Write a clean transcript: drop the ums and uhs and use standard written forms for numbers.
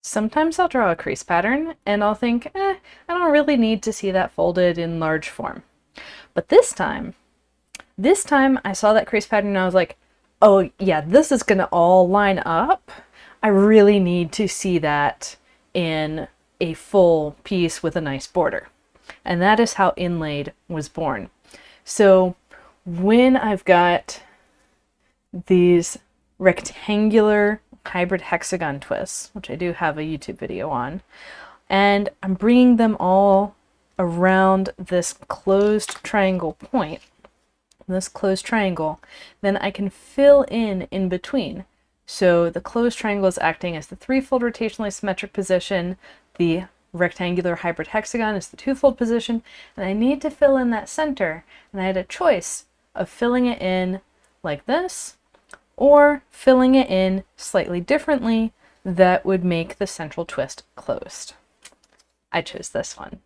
Sometimes I'll draw a crease pattern and I'll think, I don't really need to see that folded in large form. But this time I saw that crease pattern and I was like, oh yeah, this is gonna all line up. I really need to see that in a full piece with a nice border. And that is how Inlaid was born. So when I've got these rectangular hybrid hexagon twists, which I do have a YouTube video on, and I'm bringing them all around this closed triangle point, this closed triangle, then I can fill in between. So the closed triangle is acting as the three-fold rotationally symmetric position, the rectangular hybrid hexagon is the two-fold position, and I need to fill in that center, and I had a choice of filling it in like this, or filling it in slightly differently that would make the central twist closed. I chose this one.